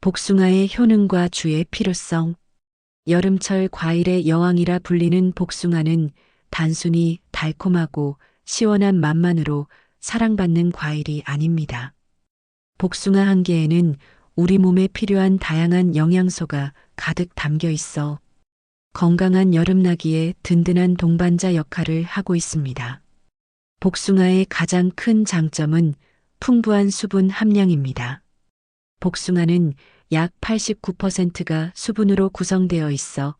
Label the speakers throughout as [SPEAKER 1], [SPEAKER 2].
[SPEAKER 1] 복숭아의 효능과 주의 필요성. 여름철 과일의 여왕이라 불리는 복숭아는 단순히 달콤하고 시원한 맛만으로 사랑받는 과일이 아닙니다. 복숭아 한 개에는 우리 몸에 필요한 다양한 영양소가 가득 담겨 있어 건강한 여름나기에 든든한 동반자 역할을 하고 있습니다. 복숭아의 가장 큰 장점은 풍부한 수분 함량입니다. 복숭아는 약 89%가 수분으로 구성되어 있어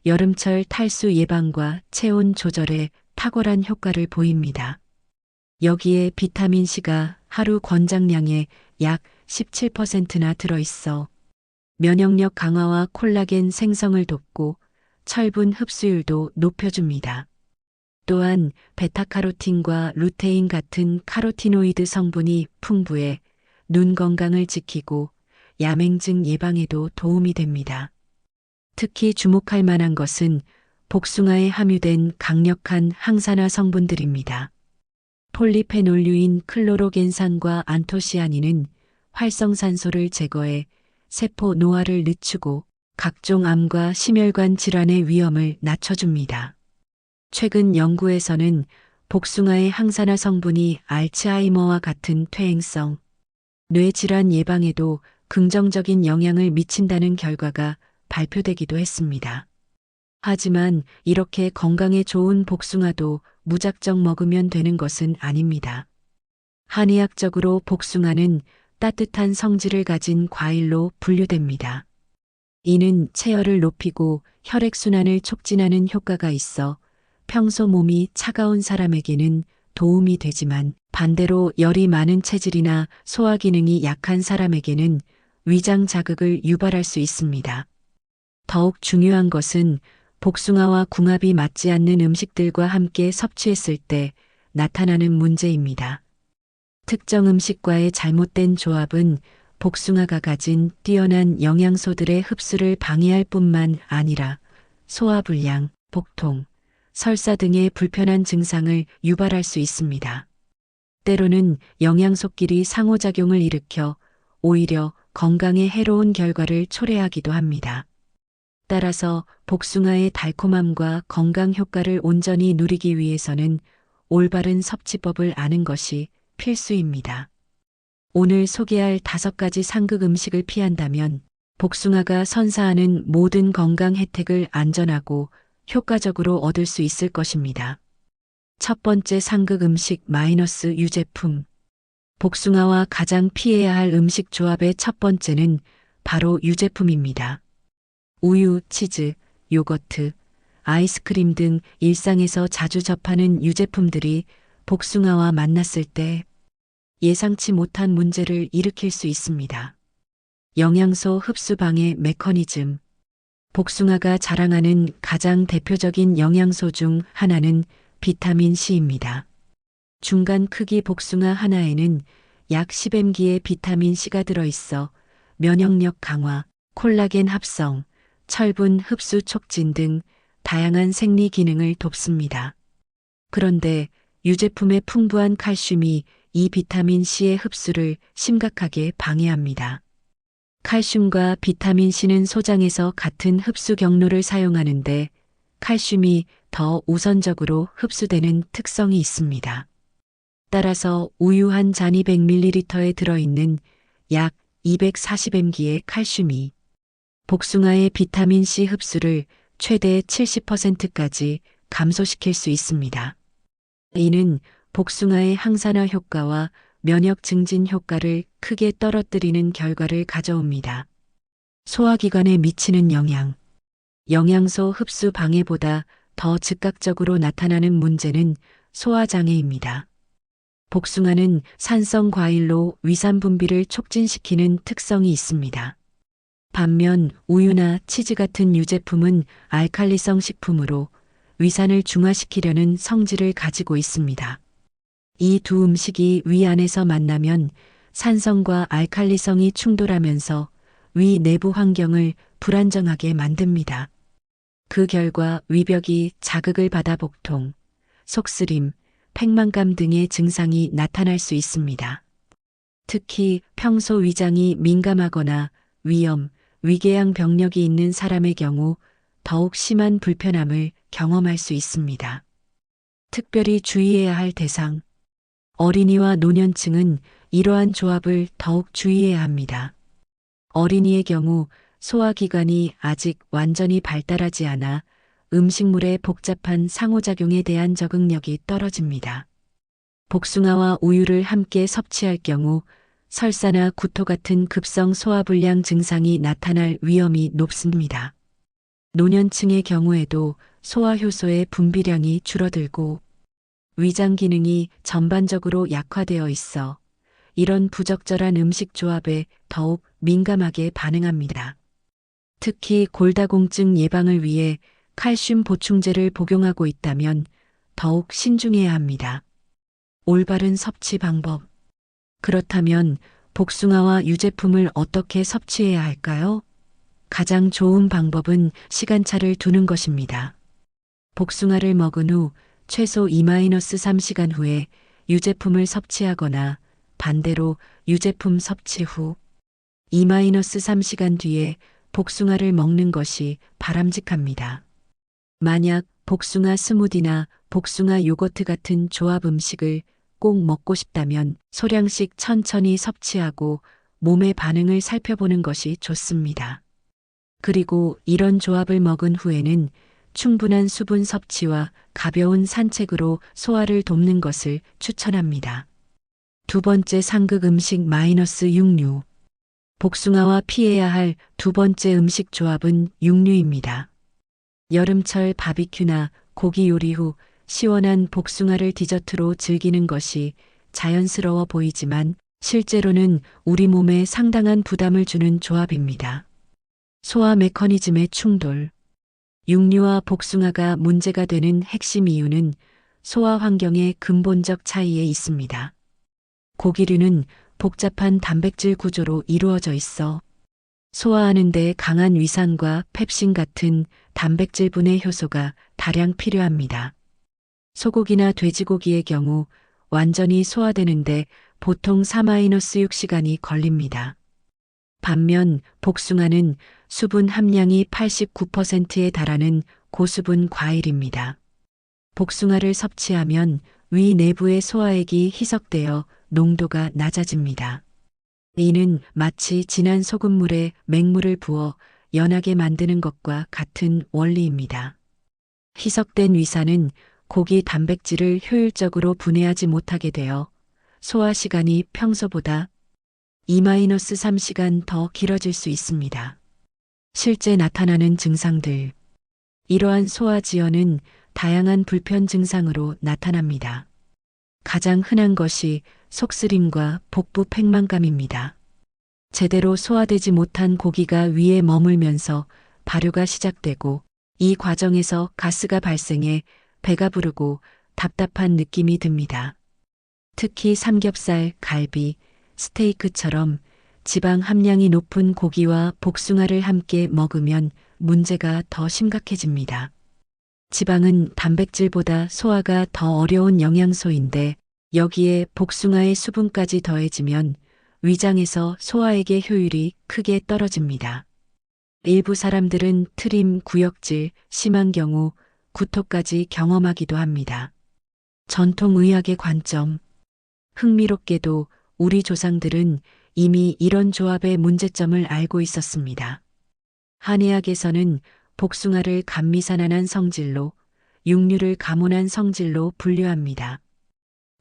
[SPEAKER 1] 여름철 탈수 예방과 체온 조절에 탁월한 효과를 보입니다. 여기에 비타민C가 하루 권장량의 약 17%나 들어있어 면역력 강화와 콜라겐 생성을 돕고 철분 흡수율도 높여줍니다. 또한 베타카로틴과 루테인 같은 카로티노이드 성분이 풍부해 눈 건강을 지키고 야맹증 예방에도 도움이 됩니다. 특히 주목할 만한 것은 복숭아에 함유된 강력한 항산화 성분들입니다. 폴리페놀류인 클로로겐산과 안토시아닌은 활성산소를 제거해 세포 노화를 늦추고 각종 암과 심혈관 질환의 위험을 낮춰줍니다. 최근 연구에서는 복숭아의 항산화 성분이 알츠하이머와 같은 퇴행성, 뇌질환 예방에도 긍정적인 영향을 미친다는 결과가 발표되기도 했습니다. 하지만 이렇게 건강에 좋은 복숭아도 무작정 먹으면 되는 것은 아닙니다. 한의학적으로 복숭아는 따뜻한 성질을 가진 과일로 분류됩니다. 이는 체열을 높이고 혈액순환을 촉진하는 효과가 있어 평소 몸이 차가운 사람에게는 도움이 되지만 반대로 열이 많은 체질이나 소화 기능이 약한 사람에게는 위장 자극을 유발할 수 있습니다. 더욱 중요한 것은 복숭아와 궁합이 맞지 않는 음식들과 함께 섭취했을 때 나타나는 문제입니다. 특정 음식과의 잘못된 조합은 복숭아가 가진 뛰어난 영양소들의 흡수를 방해할 뿐만 아니라 소화불량, 복통, 설사 등의 불편한 증상을 유발할 수 있습니다. 때로는 영양소끼리 상호작용을 일으켜 오히려 건강에 해로운 결과를 초래하기도 합니다. 따라서 복숭아의 달콤함과 건강 효과를 온전히 누리기 위해서는 올바른 섭취법을 아는 것이 필수입니다. 오늘 소개할 5가지 상극 음식을 피한다면 복숭아가 선사하는 모든 건강 혜택을 안전하고 효과적으로 얻을 수 있을 것입니다. 첫 번째 상극 음식 마이너스 유제품. 복숭아와 가장 피해야 할 음식 조합의 첫 번째는 바로 유제품입니다. 우유, 치즈, 요거트, 아이스크림 등 일상에서 자주 접하는 유제품들이 복숭아와 만났을 때 예상치 못한 문제를 일으킬 수 있습니다. 영양소 흡수 방해 메커니즘. 복숭아가 자랑하는 가장 대표적인 영양소 중 하나는 비타민 C입니다. 중간 크기 복숭아 하나에는 약 10mg의 비타민 C가 들어있어 면역력 강화, 콜라겐 합성, 철분 흡수 촉진 등 다양한 생리 기능을 돕습니다. 그런데 유제품의 풍부한 칼슘이 이 비타민 C의 흡수를 심각하게 방해합니다. 칼슘과 비타민 C는 소장에서 같은 흡수 경로를 사용하는데 칼슘이 더 우선적으로 흡수되는 특성이 있습니다. 따라서 우유 한 잔 200ml에 들어있는 약 240mg의 칼슘이 복숭아의 비타민 C 흡수를 최대 70%까지 감소시킬 수 있습니다. 이는 복숭아의 항산화 효과와 면역 증진 효과를 크게 떨어뜨리는 결과를 가져옵니다. 소화기관에 미치는 영향. 영양소 흡수 방해보다 더 즉각적으로 나타나는 문제는 소화장애입니다. 복숭아는 산성 과일로 위산 분비를 촉진시키는 특성이 있습니다. 반면 우유나 치즈 같은 유제품은 알칼리성 식품으로 위산을 중화시키려는 성질을 가지고 있습니다. 이 두 음식이 위 안에서 만나면 산성과 알칼리성이 충돌하면서 위 내부 환경을 불안정하게 만듭니다. 그 결과 위벽이 자극을 받아 복통, 속쓰림, 팽만감 등의 증상이 나타날 수 있습니다. 특히 평소 위장이 민감하거나 위염, 위궤양 병력이 있는 사람의 경우 더욱 심한 불편함을 경험할 수 있습니다. 특별히 주의해야 할 대상. 어린이와 노년층은 이러한 조합을 더욱 주의해야 합니다. 어린이의 경우 소화기관이 아직 완전히 발달하지 않아 음식물의 복잡한 상호작용에 대한 적응력이 떨어집니다. 복숭아와 우유를 함께 섭취할 경우 설사나 구토 같은 급성 소화불량 증상이 나타날 위험이 높습니다. 노년층의 경우에도 소화효소의 분비량이 줄어들고 위장 기능이 전반적으로 약화되어 있어 이런 부적절한 음식 조합에 더욱 민감하게 반응합니다. 특히 골다공증 예방을 위해 칼슘 보충제를 복용하고 있다면 더욱 신중해야 합니다. 올바른 섭취 방법. 그렇다면 복숭아와 유제품을 어떻게 섭취해야 할까요? 가장 좋은 방법은 시간차를 두는 것입니다. 복숭아를 먹은 후 최소 2-3시간 후에 유제품을 섭취하거나 반대로 유제품 섭취 후 2-3시간 뒤에 복숭아를 먹는 것이 바람직합니다. 만약 복숭아 스무디나 복숭아 요거트 같은 조합 음식을 꼭 먹고 싶다면 소량씩 천천히 섭취하고 몸의 반응을 살펴보는 것이 좋습니다. 그리고 이런 조합을 먹은 후에는 충분한 수분 섭취와 가벼운 산책으로 소화를 돕는 것을 추천합니다. 두 번째 상극 음식 -육류. 복숭아와 피해야 할 두 번째 음식 조합은 육류입니다. 여름철 바비큐나 고기 요리 후 시원한 복숭아를 디저트로 즐기는 것이 자연스러워 보이지만 실제로는 우리 몸에 상당한 부담을 주는 조합입니다. 소화 메커니즘의 충돌. 육류와 복숭아가 문제가 되는 핵심 이유는 소화 환경의 근본적 차이에 있습니다. 고기류는 복잡한 단백질 구조로 이루어져 있어 소화하는 데 강한 위산과 펩신 같은 단백질분해 효소가 다량 필요합니다. 소고기나 돼지고기의 경우 완전히 소화되는데 보통 4-6시간이 걸립니다. 반면 복숭아는 수분 함량이 89%에 달하는 고수분 과일입니다. 복숭아를 섭취하면 위 내부의 소화액이 희석되어 농도가 낮아집니다. 이는 마치 진한 소금물에 맹물을 부어 연하게 만드는 것과 같은 원리입니다. 희석된 위산은 고기 단백질을 효율적으로 분해하지 못하게 되어 소화 시간이 평소보다 2-3시간 더 길어질 수 있습니다. 실제 나타나는 증상들. 이러한 소화 지연은 다양한 불편 증상으로 나타납니다. 가장 흔한 것이 속쓰림과 복부 팽만감입니다. 제대로 소화되지 못한 고기가 위에 머물면서 발효가 시작되고 이 과정에서 가스가 발생해 배가 부르고 답답한 느낌이 듭니다. 특히 삼겹살, 갈비, 스테이크처럼 지방 함량이 높은 고기와 복숭아를 함께 먹으면 문제가 더 심각해집니다. 지방은 단백질보다 소화가 더 어려운 영양소인데 여기에 복숭아의 수분까지 더해지면 위장에서 소화액의 효율이 크게 떨어집니다. 일부 사람들은 트림, 구역질, 심한 경우 구토까지 경험하기도 합니다. 전통의학의 관점. 흥미롭게도 우리 조상들은 이미 이런 조합의 문제점을 알고 있었습니다. 한의학에서는 복숭아를 감미산안한 성질로, 육류를 가문한 성질로 분류합니다.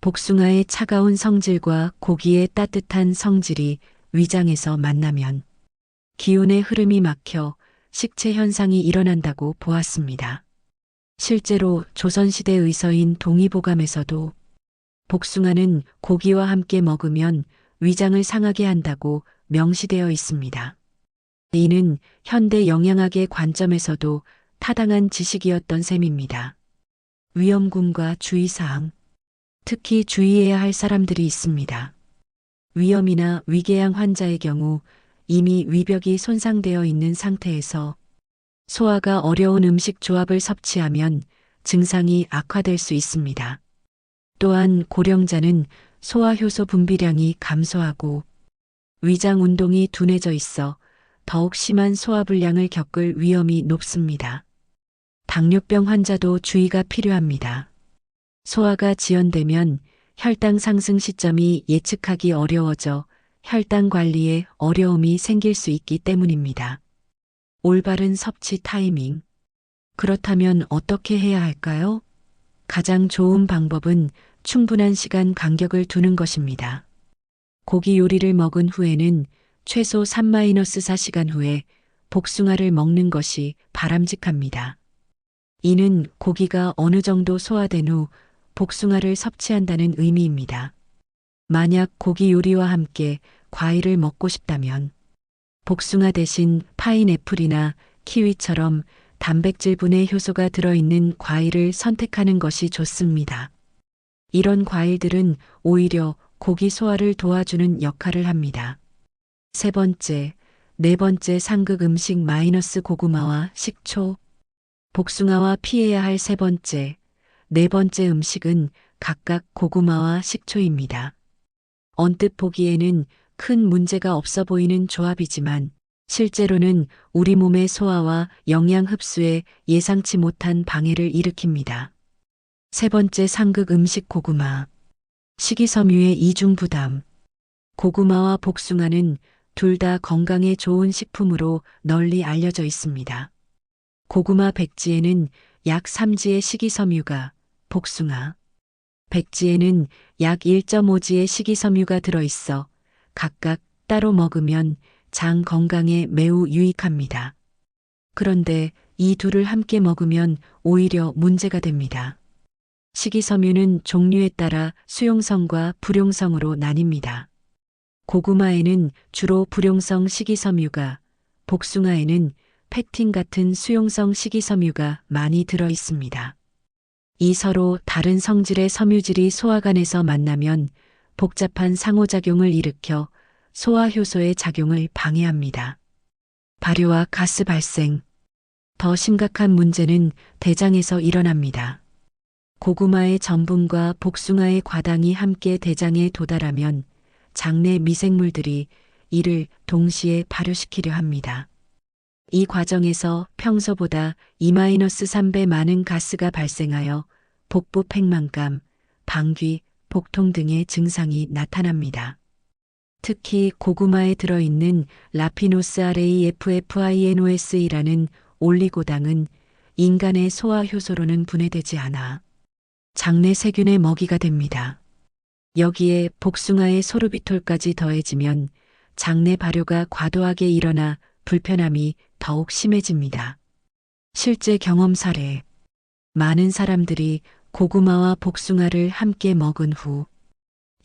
[SPEAKER 1] 복숭아의 차가운 성질과 고기의 따뜻한 성질이 위장에서 만나면 기운의 흐름이 막혀 식체 현상이 일어난다고 보았습니다. 실제로 조선시대 의서인 동의보감에서도 복숭아는 고기와 함께 먹으면 위장을 상하게 한다고 명시되어 있습니다. 이는 현대 영양학의 관점에서도 타당한 지식이었던 셈입니다. 위험군과 주의사항. 특히 주의해야 할 사람들이 있습니다. 위염이나 위궤양 환자의 경우 이미 위벽이 손상되어 있는 상태에서 소화가 어려운 음식 조합을 섭취하면 증상이 악화될 수 있습니다. 또한 고령자는 소화효소 분비량이 감소하고 위장 운동이 둔해져 있어 더욱 심한 소화불량을 겪을 위험이 높습니다. 당뇨병 환자도 주의가 필요합니다. 소화가 지연되면 혈당 상승 시점이 예측하기 어려워져 혈당 관리에 어려움이 생길 수 있기 때문입니다. 올바른 섭취 타이밍. 그렇다면 어떻게 해야 할까요? 가장 좋은 방법은 충분한 시간 간격을 두는 것입니다. 고기 요리를 먹은 후에는 최소 3-4시간 후에 복숭아를 먹는 것이 바람직합니다. 이는 고기가 어느 정도 소화된 후 복숭아를 섭취한다는 의미입니다. 만약 고기 요리와 함께 과일을 먹고 싶다면 복숭아 대신 파인애플이나 키위처럼 단백질분해 효소가 들어있는 과일을 선택하는 것이 좋습니다. 이런 과일들은 오히려 고기 소화를 도와주는 역할을 합니다. 세 번째, 네 번째 상극 음식 마이너스 고구마와 식초. 복숭아와 피해야 할 세 번째, 네 번째 음식은 각각 고구마와 식초입니다. 언뜻 보기에는 큰 문제가 없어 보이는 조합이지만 실제로는 우리 몸의 소화와 영양 흡수에 예상치 못한 방해를 일으킵니다. 세 번째 상극 음식 고구마. 식이섬유의 이중 부담. 고구마와 복숭아는 둘 다 건강에 좋은 식품으로 널리 알려져 있습니다. 고구마 백지에는 약 3지의 식이섬유가, 복숭아 백지에는 약 1.5지의 식이섬유가 들어있어 각각 따로 먹으면 장 건강에 매우 유익합니다. 그런데 이 둘을 함께 먹으면 오히려 문제가 됩니다. 식이섬유는 종류에 따라 수용성과 불용성으로 나뉩니다. 고구마에는 주로 불용성 식이섬유가, 복숭아에는 팩틴 같은 수용성 식이섬유가 많이 들어 있습니다. 이 서로 다른 성질의 섬유질이 소화관에서 만나면 복잡한 상호작용을 일으켜 소화효소의 작용을 방해합니다. 발효와 가스 발생. 더 심각한 문제는 대장에서 일어납니다. 고구마의 전분과 복숭아의 과당이 함께 대장에 도달하면 장내 미생물들이 이를 동시에 발효시키려 합니다. 이 과정에서 평소보다 2-3배 많은 가스가 발생하여 복부 팽만감, 방귀, 복통 등의 증상이 나타납니다. 특히 고구마에 들어있는 라피노스 RAFFINOS이라는 올리고당은 인간의 소화효소로는 분해되지 않아 장내 세균의 먹이가 됩니다. 여기에 복숭아의 소르비톨까지 더해지면 장내 발효가 과도하게 일어나 불편함이 더욱 심해집니다. 실제 경험 사례. 많은 사람들이 고구마와 복숭아를 함께 먹은 후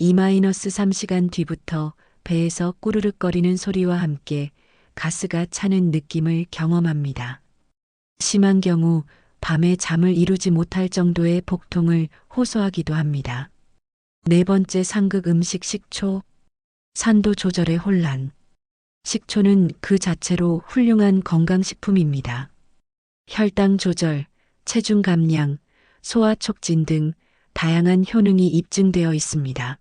[SPEAKER 1] 2-3시간 뒤부터 배에서 꾸르륵거리는 소리와 함께 가스가 차는 느낌을 경험합니다. 심한 경우 밤에 잠을 이루지 못할 정도의 복통을 호소하기도 합니다. 네 번째 상극 음식 식초. 산도 조절의 혼란. 식초는 그 자체로 훌륭한 건강식품입니다. 혈당 조절, 체중 감량, 소화 촉진 등 다양한 효능이 입증되어 있습니다.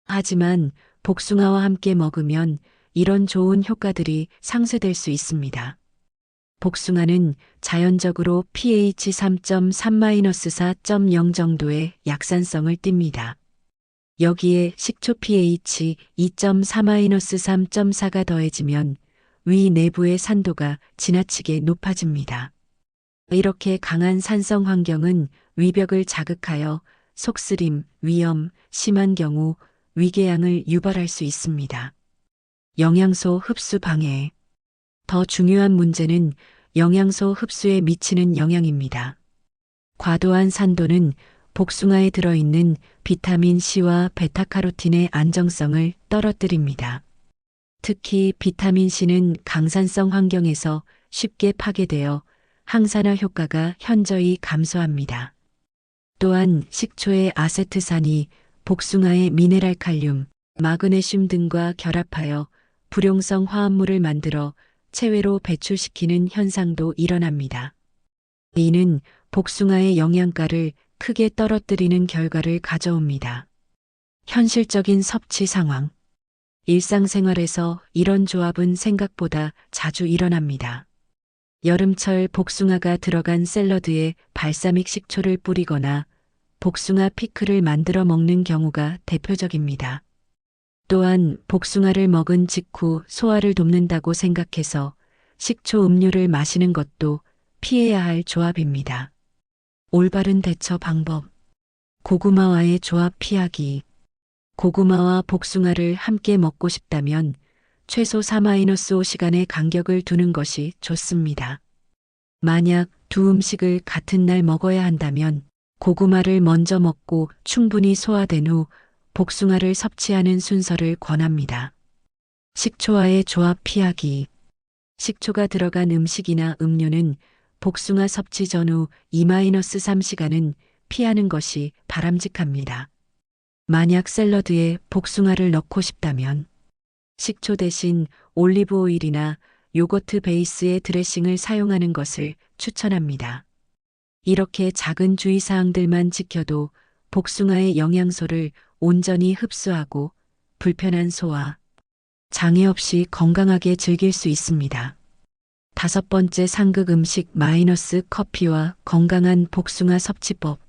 [SPEAKER 1] 하지만 복숭아와 함께 먹으면 이런 좋은 효과들이 상쇄될 수 있습니다. 복숭아는 자연적으로 pH 3.3-4.0 정도의 약산성을 띱니다. 여기에 식초 pH 2.4-3.4가 더해지면 위 내부의 산도가 지나치게 높아집니다. 이렇게 강한 산성 환경은 위벽을 자극하여 속쓰림, 위염, 심한 경우 위궤양을 유발할 수 있습니다. 영양소 흡수 방해. 더 중요한 문제는 영양소 흡수에 미치는 영향입니다. 과도한 산도는 복숭아에 들어있는 비타민 C와 베타카로틴의 안정성을 떨어뜨립니다. 특히 비타민 C는 강산성 환경에서 쉽게 파괴되어 항산화 효과가 현저히 감소합니다. 또한 식초의 아세트산이 복숭아의 미네랄 칼륨, 마그네슘 등과 결합하여 불용성 화합물을 만들어 체외로 배출시키는 현상도 일어납니다. 이는 복숭아의 영양가를 크게 떨어뜨리는 결과를 가져옵니다. 현실적인 섭취 상황. 일상생활에서 이런 조합은 생각보다 자주 일어납니다. 여름철 복숭아가 들어간 샐러드에 발사믹 식초를 뿌리거나 복숭아 피클을 만들어 먹는 경우가 대표적입니다. 또한 복숭아를 먹은 직후 소화를 돕는다고 생각해서 식초 음료를 마시는 것도 피해야 할 조합입니다. 올바른 대처 방법. 고구마와의 조합 피하기. 고구마와 복숭아를 함께 먹고 싶다면 최소 4-5시간의 간격을 두는 것이 좋습니다. 만약 두 음식을 같은 날 먹어야 한다면 고구마를 먼저 먹고 충분히 소화된 후 복숭아를 섭취하는 순서를 권합니다. 식초와의 조합 피하기. 식초가 들어간 음식이나 음료는 복숭아 섭취 전후 2-3시간은 피하는 것이 바람직합니다. 만약 샐러드에 복숭아를 넣고 싶다면 식초 대신 올리브 오일이나 요거트 베이스의 드레싱을 사용하는 것을 추천합니다. 이렇게 작은 주의사항들만 지켜도 복숭아의 영양소를 온전히 흡수하고 불편한 소화, 장애 없이 건강하게 즐길 수 있습니다. 5번째 상극 음식 커피와 건강한 복숭아 섭취법.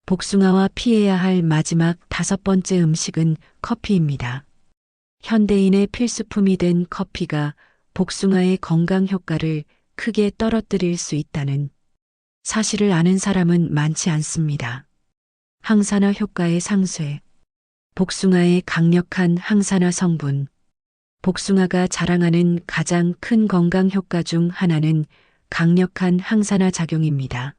[SPEAKER 1] 복숭아와 피해야 할 마지막 5번째 음식은 커피입니다. 현대인의 필수품이 된 커피가 복숭아의 건강 효과를 크게 떨어뜨릴 수 있다는 사실을 아는 사람은 많지 않습니다. 항산화 효과의 상쇄. 복숭아의 강력한 항산화 성분. 복숭아가 자랑하는 가장 큰 건강 효과 중 하나는 강력한 항산화 작용입니다.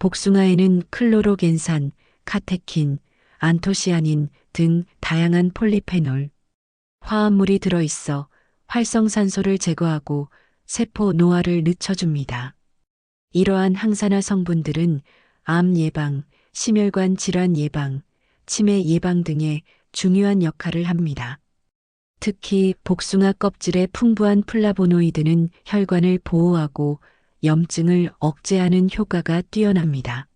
[SPEAKER 1] 복숭아에는 클로로겐산, 카테킨, 안토시아닌 등 다양한 폴리페놀, 화합물이 들어있어 활성산소를 제거하고 세포 노화를 늦춰줍니다. 이러한 항산화 성분들은 암 예방, 심혈관 질환 예방, 치매 예방 등의 중요한 역할을 합니다. 특히 복숭아 껍질의 풍부한 플라보노이드는 혈관을 보호하고 염증을 억제하는 효과가 뛰어납니다.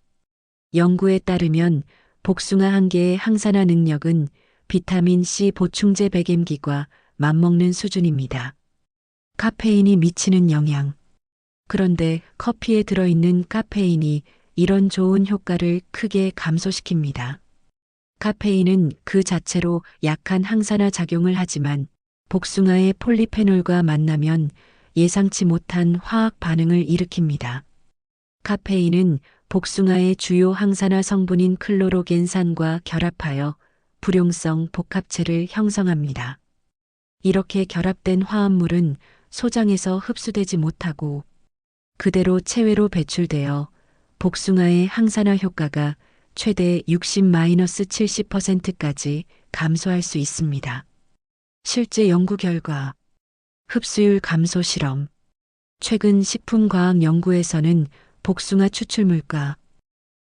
[SPEAKER 1] 연구에 따르면 복숭아 한 개의 항산화 능력은 비타민 C 보충제 100mg과 맞먹는 수준입니다. 카페인이 미치는 영향. 그런데 커피에 들어있는 카페인이 이런 좋은 효과를 크게 감소시킵니다. 카페인은 그 자체로 약한 항산화 작용을 하지만 복숭아의 폴리페놀과 만나면 예상치 못한 화학 반응을 일으킵니다. 카페인은 복숭아의 주요 항산화 성분인 클로로겐산과 결합하여 불용성 복합체를 형성합니다. 이렇게 결합된 화합물은 소장에서 흡수되지 못하고 그대로 체외로 배출되어 복숭아의 항산화 효과가 최대 60-70%까지 감소할 수 있습니다. 실제 연구 결과. 흡수율 감소 실험. 최근 식품과학 연구에서는 복숭아 추출물과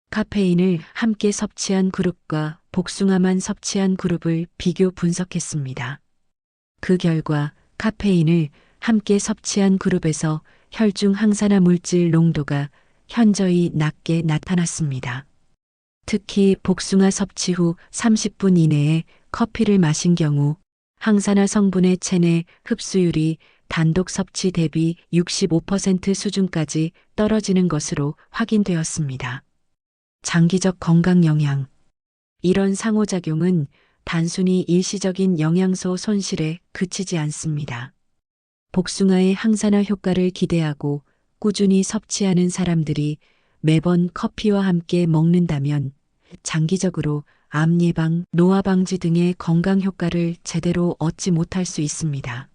[SPEAKER 1] 카페인을 함께 섭취한 그룹과 복숭아만 섭취한 그룹을 비교 분석했습니다. 그 결과 카페인을 함께 섭취한 그룹에서 혈중 항산화 물질 농도가 현저히 낮게 나타났습니다. 특히 복숭아 섭취 후 30분 이내에 커피를 마신 경우 항산화 성분의 체내 흡수율이 단독 섭취 대비 65% 수준까지 떨어지는 것으로 확인되었습니다. 장기적 건강 영향. 이런 상호작용은 단순히 일시적인 영양소 손실에 그치지 않습니다. 복숭아의 항산화 효과를 기대하고 꾸준히 섭취하는 사람들이 매번 커피와 함께 먹는다면 장기적으로 암 예방, 노화 방지 등의 건강 효과를 제대로 얻지 못할 수 있습니다.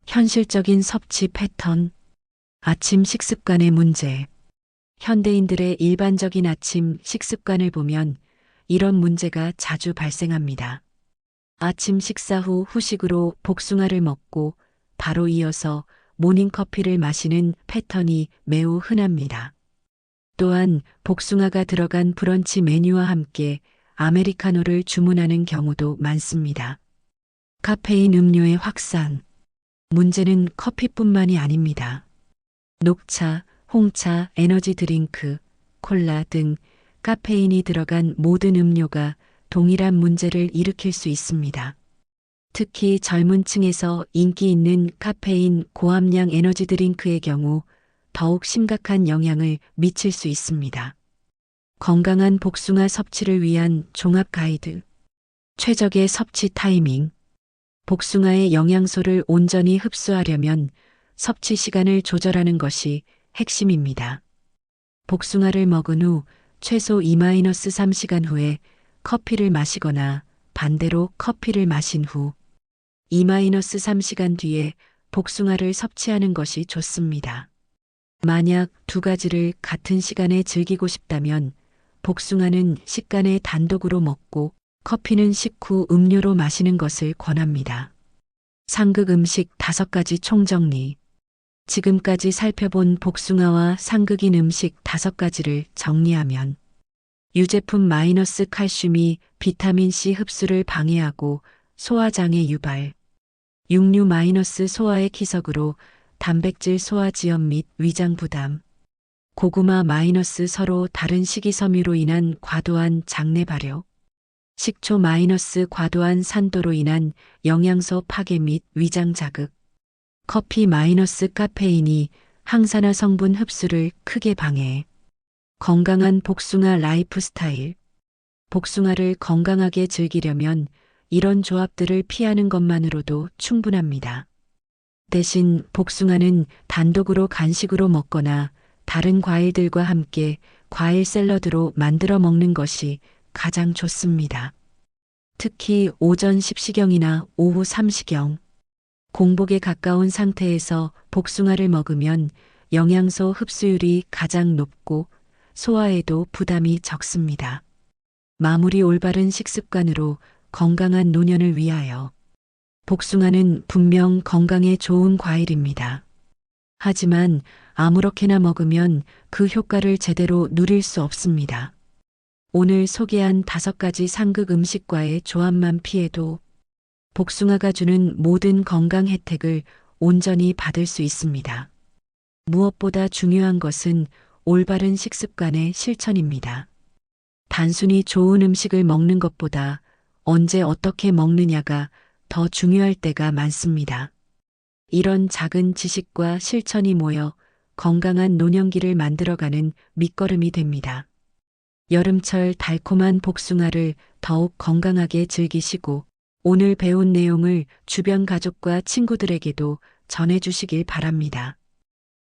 [SPEAKER 1] 현실적인 섭취 패턴. 아침 식습관의 문제. 현대인들의 일반적인 아침 식습관을 보면 이런 문제가 자주 발생합니다. 아침 식사 후 후식으로 복숭아를 먹고 바로 이어서 모닝커피를 마시는 패턴이 매우 흔합니다. 또한 복숭아가 들어간 브런치 메뉴와 함께 아메리카노를 주문하는 경우도 많습니다. 카페인 음료의 확산. 문제는 커피뿐만이 아닙니다. 녹차, 홍차, 에너지 드링크, 콜라 등 카페인이 들어간 모든 음료가 동일한 문제를 일으킬 수 있습니다. 특히 젊은 층에서 인기 있는 카페인 고함량 에너지 드링크의 경우 더욱 심각한 영향을 미칠 수 있습니다. 건강한 복숭아 섭취를 위한 종합 가이드. 최적의 섭취 타이밍. 복숭아의 영양소를 온전히 흡수하려면 섭취 시간을 조절하는 것이 핵심입니다. 복숭아를 먹은 후 최소 2-3시간 후에 커피를 마시거나 반대로 커피를 마신 후 2-3시간 뒤에 복숭아를 섭취하는 것이 좋습니다. 만약 두 가지를 같은 시간에 즐기고 싶다면 복숭아는 식간에 단독으로 먹고 커피는 식후 음료로 마시는 것을 권합니다. 상극 음식 5가지 총정리. 지금까지 살펴본 복숭아와 상극인 음식 5가지를 정리하면 유제품 마이너스 칼슘이 비타민C 흡수를 방해하고 소화장애 유발, 육류 마이너스 소화의 키석으로 단백질 소화 지연 및 위장 부담, 고구마 마이너스 서로 다른 식이섬유로 인한 과도한 장내 발효, 식초 마이너스 과도한 산도로 인한 영양소 파괴 및 위장 자극, 커피 마이너스 카페인이 항산화 성분 흡수를 크게 방해해. 건강한 복숭아 라이프 스타일. 복숭아를 건강하게 즐기려면 이런 조합들을 피하는 것만으로도 충분합니다. 대신 복숭아는 단독으로 간식으로 먹거나 다른 과일들과 함께 과일 샐러드로 만들어 먹는 것이 가장 좋습니다. 특히 오전 10시경이나 오후 3시경, 공복에 가까운 상태에서 복숭아를 먹으면 영양소 흡수율이 가장 높고 소화에도 부담이 적습니다. 마무리. 올바른 식습관으로 건강한 노년을 위하여. 복숭아는 분명 건강에 좋은 과일입니다. 하지만 아무렇게나 먹으면 그 효과를 제대로 누릴 수 없습니다. 오늘 소개한 5가지 상극 음식과의 조합만 피해도 복숭아가 주는 모든 건강 혜택을 온전히 받을 수 있습니다. 무엇보다 중요한 것은 올바른 식습관의 실천입니다. 단순히 좋은 음식을 먹는 것보다 언제 어떻게 먹느냐가 더 중요할 때가 많습니다. 이런 작은 지식과 실천이 모여 건강한 노년기를 만들어가는 밑거름이 됩니다. 여름철 달콤한 복숭아를 더욱 건강하게 즐기시고 오늘 배운 내용을 주변 가족과 친구들에게도 전해주시길 바랍니다.